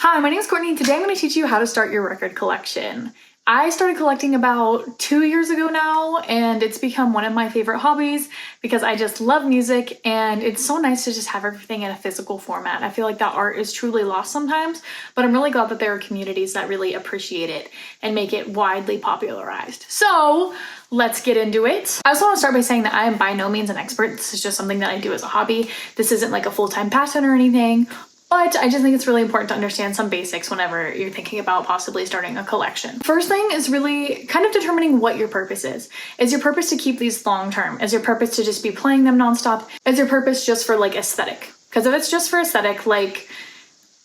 Hi, my name is Courtney. Today I'm going to teach you how to start your record collection. I started collecting about 2 years ago now, and it's become one of my favorite hobbies because I just love music and it's so nice to just have everything in a physical format. I feel like that art is truly lost sometimes, but I'm really glad that there are communities that really appreciate it and make it widely popularized. So let's get into it. I also want to start by saying that I am by no means an expert. This is just something that I do as a hobby. This isn't like a full-time passion or anything. But I just think it's really important to understand some basics whenever you're thinking about possibly starting a collection. First thing is really kind of determining what your purpose is. Is your purpose to keep these long term? Is your purpose to just be playing them nonstop? Is your purpose just for like aesthetic? Because if it's just for aesthetic, like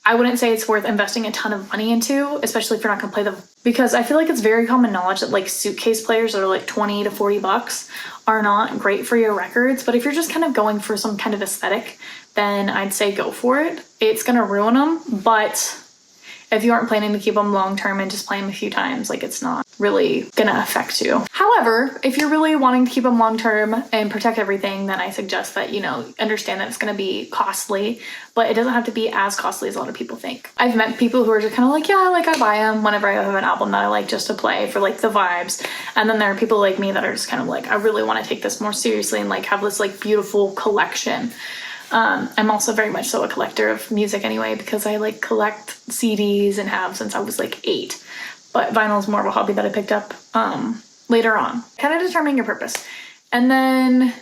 I wouldn't say it's worth investing a ton of money into, especially if you're not gonna play them. Because I feel like it's very common knowledge that like suitcase players that are like 20 to 40 bucks are not great for your records. But if you're just kind of going for some kind of aesthetic, then I'd say go for it. It's gonna ruin them, but if you aren't planning to keep them long term and just play them a few times, like it's not really gonna affect you. However, if you're really wanting to keep them long term and protect everything, then I suggest that, understand that it's gonna be costly, but it doesn't have to be as costly as a lot of people think. I've met people who are just kind of like, yeah, like I buy them whenever I have an album that I like just to play for like the vibes. And then there are people like me that are just kind of like, I really want to take this more seriously and like have this like beautiful collection. I'm also very much so a collector of music anyway, because I like collect CDs and have since I was like 8. But vinyl is more of a hobby that I picked up later on. Kind of determining your purpose. And then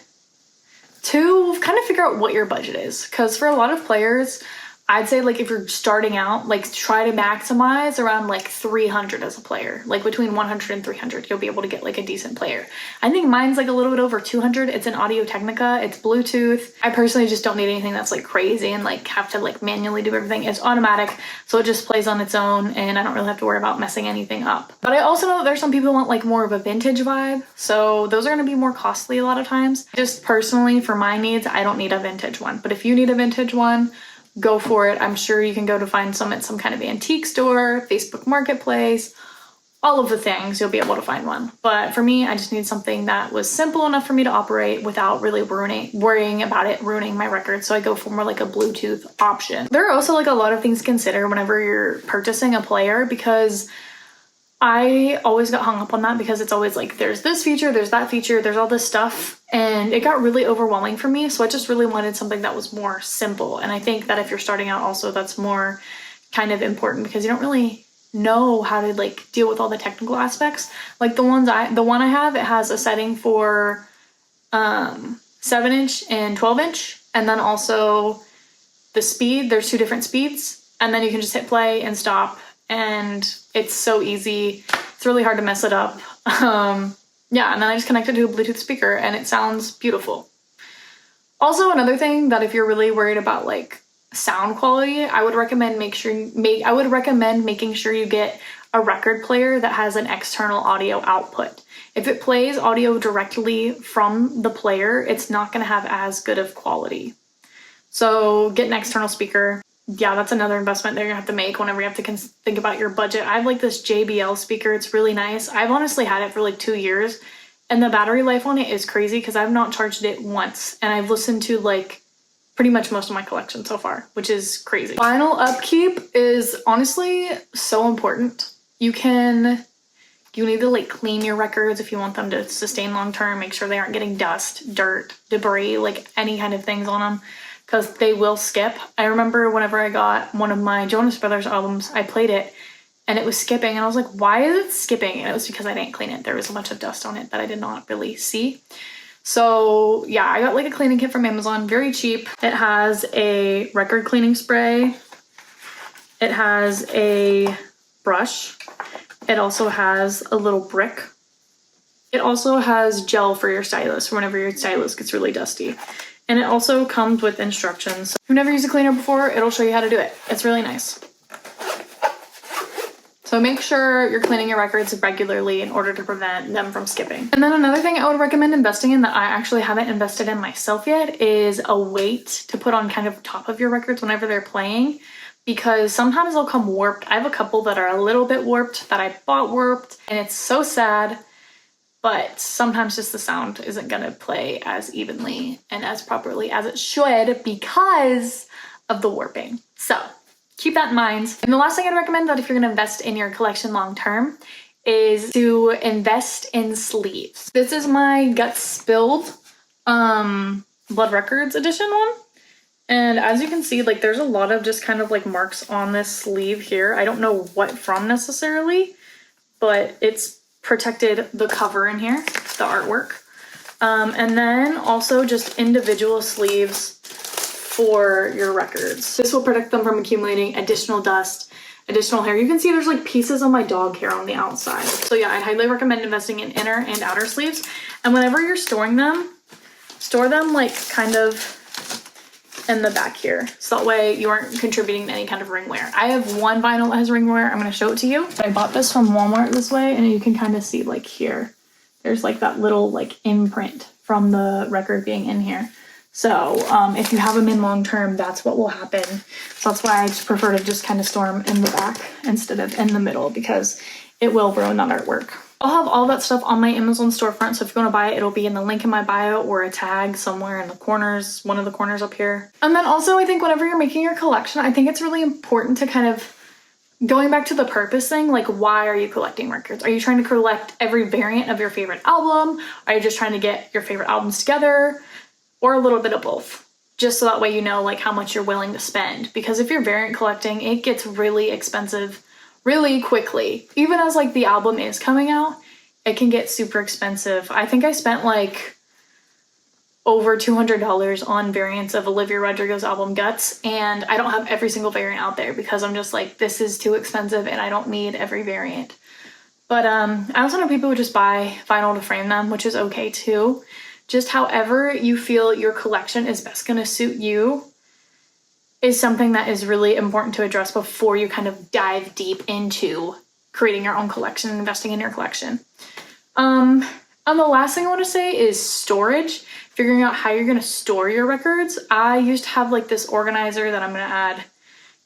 to kind of figure out what your budget is. Because for a lot of players, I'd say like if you're starting out, like try to maximize around like 300 as a player. Like between 100 and 300, you'll be able to get like a decent player. I think mine's like a little bit over 200. It's an Audio-Technica, it's Bluetooth. I personally just don't need anything that's like crazy and like have to like manually do everything. It's automatic, so it just plays on its own and I don't really have to worry about messing anything up. But I also know that there's some people who want like more of a vintage vibe, so those are gonna be more costly a lot of times. Just personally, for my needs, I don't need a vintage one. But if you need a vintage one, go for it. I'm sure you can go to find some at some kind of antique store, Facebook Marketplace, all of the things, you'll be able to find one. But for me, I just need something that was simple enough for me to operate without really worrying about it ruining my record. So I go for more like a Bluetooth option. There are also like a lot of things to consider whenever you're purchasing a player, because I always got hung up on that because it's always like, there's this feature, there's that feature, there's all this stuff. And it got really overwhelming for me. So I just really wanted something that was more simple. And I think that if you're starting out also, that's more kind of important because you don't really know how to like deal with all the technical aspects. Like the one I have, it has a setting for 7-inch and 12-inch. And then also the speed, there's 2 different speeds. And then you can just hit play and stop. And it's so easy. It's really hard to mess it up. Yeah, and then I just connected to a Bluetooth speaker and it sounds beautiful. Also, another thing that if you're really worried about like sound quality, I would recommend making sure you get a record player that has an external audio output. If it plays audio directly from the player, it's not going to have as good of quality. So get an external speaker. Yeah, that's another investment that you're gonna have to make whenever you have to think about your budget. I have like this JBL speaker. It's really nice. I've honestly had it for like 2 years and the battery life on it is crazy because I've not charged it once and I've listened to like pretty much most of my collection so far, which is crazy. Vinyl upkeep is honestly so important. You need to like clean your records if you want them to sustain long term. Make sure they aren't getting dust, dirt, debris, like any kind of things on them, because they will skip. I remember whenever I got one of my Jonas Brothers albums, I played it and it was skipping and I was like, why is it skipping? And it was because I didn't clean it. There was a bunch of dust on it that I did not really see. So yeah, I got like a cleaning kit from Amazon, very cheap. It has a record cleaning spray. It has a brush. It also has a little brick. It also has gel for your stylus for whenever your stylus gets really dusty. And it also comes with instructions. If you've never used a cleaner before, it'll show you how to do it. It's really nice. So make sure you're cleaning your records regularly in order to prevent them from skipping. And then another thing I would recommend investing in that I actually haven't invested in myself yet is a weight to put on kind of top of your records whenever they're playing, because sometimes they'll come warped. I have a couple that are a little bit warped that I bought warped and it's so sad. But sometimes just the sound isn't gonna play as evenly and as properly as it should because of the warping. So keep that in mind. And the last thing I'd recommend that if you're gonna invest in your collection long term is to invest in sleeves. This is my Guts Spilled Blood Records edition one. And as you can see, like there's a lot of just kind of like marks on this sleeve here. I don't know what from necessarily, but it's protected the cover in here, the artwork. And then also just individual sleeves for your records. This will protect them from accumulating additional dust, additional hair. You can see there's like pieces of my dog hair on the outside. So yeah, I'd highly recommend investing in inner and outer sleeves. And whenever you're storing them, store them like kind of in the back here. So that way you aren't contributing to any kind of ring wear. I have one vinyl that has ring wear. I'm gonna show it to you. I bought this from Walmart this way, and you can kind of see like here, there's like that little like imprint from the record being in here. So if you have them in long term, that's what will happen. So that's why I just prefer to just kind of store them in the back instead of in the middle, because it will ruin that artwork. I'll have all that stuff on my Amazon storefront, so if you want to buy it, it'll be in the link in my bio or a tag somewhere in the corners, one of the corners up here. And then also, I think whenever you're making your collection, I think it's really important to kind of, going back to the purpose thing, like why are you collecting records? Are you trying to collect every variant of your favorite album? Are you just trying to get your favorite albums together? Or a little bit of both, just so that way you know like how much you're willing to spend. Because if you're variant collecting, it gets really expensive really quickly. Even as like the album is coming out, it can get super expensive. I think I spent like over $200 on variants of Olivia Rodrigo's album Guts, and I don't have every single variant out there because I'm just like, this is too expensive and I don't need every variant. But I also know people who just buy vinyl to frame them, which is okay too. Just however you feel your collection is best going to suit you is something that is really important to address before you kind of dive deep into creating your own collection and investing in your collection. And the last thing I want to say is storage. Figuring out how you're going to store your records. I used to have like this organizer that I'm going to add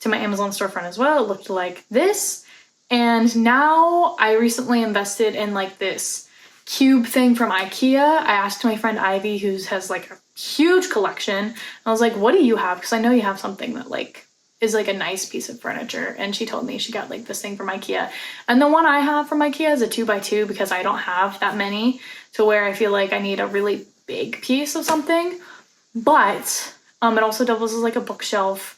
to my Amazon storefront as well. It looked like this. And now I recently invested in like this cube thing from IKEA. I asked my friend Ivy, who has like a huge collection. I was like, what do you have? Because I know you have something that like is like a nice piece of furniture. And she told me she got like this thing from IKEA. And the one I have from IKEA is a 2x2 because I don't have that many to where I feel like I need a really big piece of something. But it also doubles as like a bookshelf.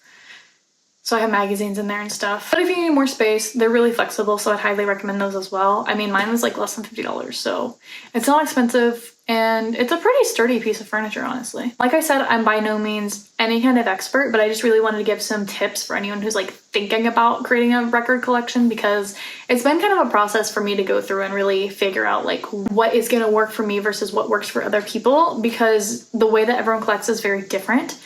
So I have magazines in there and stuff. But if you need more space, they're really flexible, so I'd highly recommend those as well. I mean, mine was like less than $50, so it's not expensive, and it's a pretty sturdy piece of furniture, honestly. Like I said, I'm by no means any kind of expert, but I just really wanted to give some tips for anyone who's like thinking about creating a record collection, because it's been kind of a process for me to go through and really figure out like what is gonna work for me versus what works for other people, because the way that everyone collects is very different.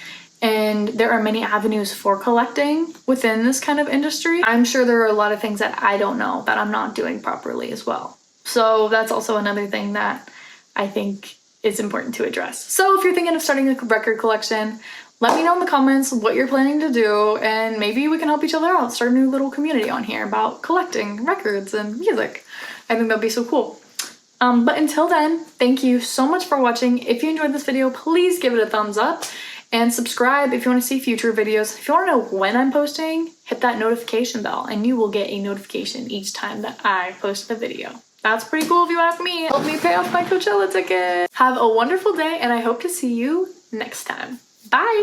And there are many avenues for collecting within this kind of industry. I'm sure there are a lot of things that I don't know that I'm not doing properly as well. So that's also another thing that I think is important to address. So if you're thinking of starting a record collection, let me know in the comments what you're planning to do, and maybe we can help each other out, start a new little community on here about collecting records and music. I think that'd be so cool. But until then, thank you so much for watching. If you enjoyed this video, please give it a thumbs up. And subscribe if you want to see future videos. If you want to know when I'm posting, hit that notification bell and you will get a notification each time that I post a video. That's pretty cool if you ask me. Help me pay off my Coachella ticket. Have a wonderful day, and I hope to see you next time. Bye!